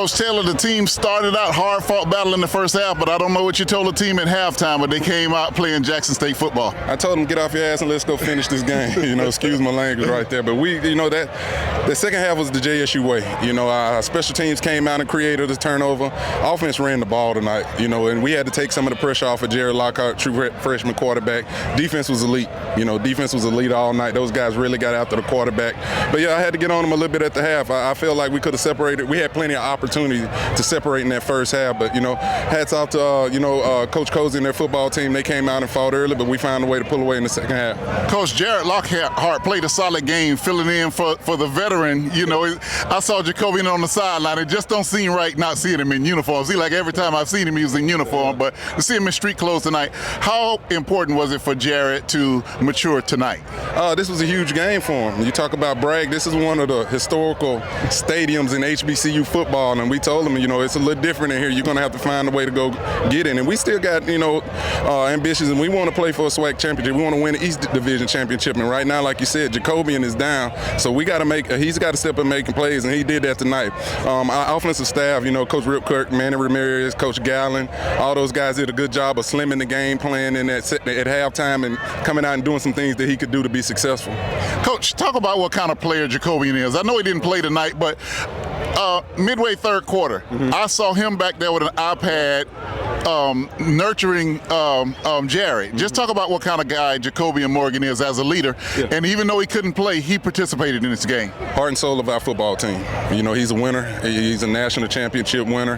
Coach Taylor, the team started out hard-fought battle in the first half, but I don't know what you told the team at halftime, but they came out playing Jackson State football. I told them, get off your ass and let's go finish this game. Excuse my language right there. But the second half was the JSU way. Our special teams came out and created a turnover. Offense ran the ball tonight, and we had to take some of the pressure off of Jared Lockhart, true freshman quarterback. Defense was elite. Defense was elite all night. Those guys really got after the quarterback. But yeah, I had to get on them a little bit at the half. I feel like we could have separated. We had plenty of opportunity to separate in that first half. But hats off to Coach Cozy and their football team. They came out and fought early, but we found a way to pull away in the second half. Coach Jared Lockhart played a solid game, filling in for the veteran. I saw Jacobian on the sideline. It just don't seem right not seeing him in uniform. See, like every time I've seen him, he was in uniform. But to see him in street clothes tonight, how important was it for Jared to mature tonight? This was a huge game for him. You talk about Bragg. This is one of the historical stadiums in HBCU football, and we told him, it's a little different in here. You're going to have to find a way to go get in. And we still got, ambitions, and we want to play for a SWAC championship. We want to win the East Division championship. And right now, like you said, Jacobian is down, so we got to he's got to step up making plays, and he did that tonight. Our offensive staff, Coach Rip Kirk, Manny Ramirez, Coach Gallen, all those guys did a good job of slimming the game plan at halftime and coming out and doing some things that he could do to be successful. Coach, talk about what kind of player Jacobian is. I know he didn't play tonight, but midway third quarter, I saw him back there with an iPad nurturing Jared. Just talk about what kind of guy Jacobian Morgan is as a leader. Yeah. And even though he couldn't play, he participated in this game. Heart and soul of our football team. He's a winner. He's a national championship winner.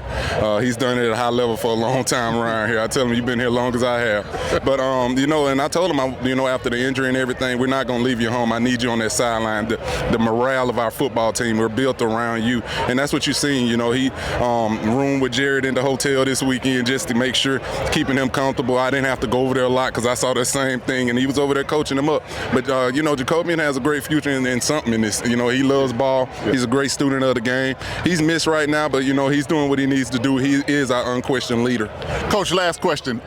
He's done it at a high level for a long time around here. I tell him, you've been here long as I have. But, and I told him, after the injury and everything, we're not going to leave you home. I need you on that sideline. The morale of our football team, we're built around you. And that's what you're seeing. He roomed with Jared in the hotel this weekend just to make sure, keeping him comfortable. I didn't have to go over there a lot because I saw the same thing, and he was over there coaching him up. But, Jacobian has a great future in something in this. He loves ball. Yeah. He's a great student of the game. He's missed right now, but, he's doing what he needs to do. He is our unquestioned leader. Coach, last question.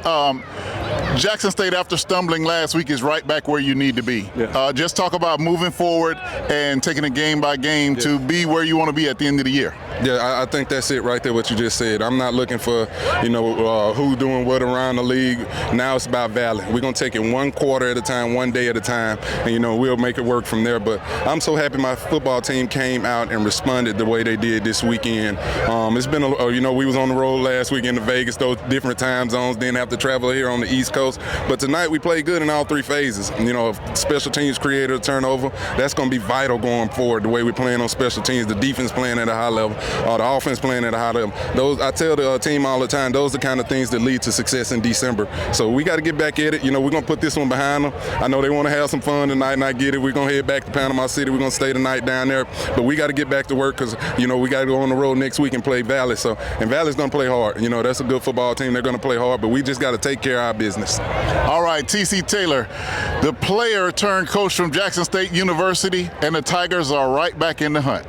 Jackson State, after stumbling last week, is right back where you need to be. Yeah. Just talk about moving forward and taking it game by game to be where you want to be at the end of the year. Yeah, I think that's it right there, what you just said. I'm not looking for, who's doing what around the league. Now it's about Valley. We're going to take it one quarter at a time, one day at a time, and, we'll make it work from there. But I'm so happy my football team came out and responded the way they did this weekend. It's been, we was on the road last week in Vegas, those different time zones, didn't have to travel here on the East Coast. But tonight we played good in all three phases. If special teams created a turnover, that's going to be vital going forward, the way we're playing on special teams, the defense playing at a high level, the offense playing at a high level. I tell the team all the time, those are the kind of things that lead to success in December. So we got to get back at it. We're going to put this one behind them. I know they want to have some fun tonight, and I get it. We're going to head back to Panama City. We're going to stay the night down there. But we got to get back to work because, we got to go on the road next week and play Valley. And Valley's going to play hard. That's a good football team. They're going to play hard, but we just got to take care of our business. All right, T.C. Taylor, the player turned coach from Jackson State University, and the Tigers are right back in the hunt.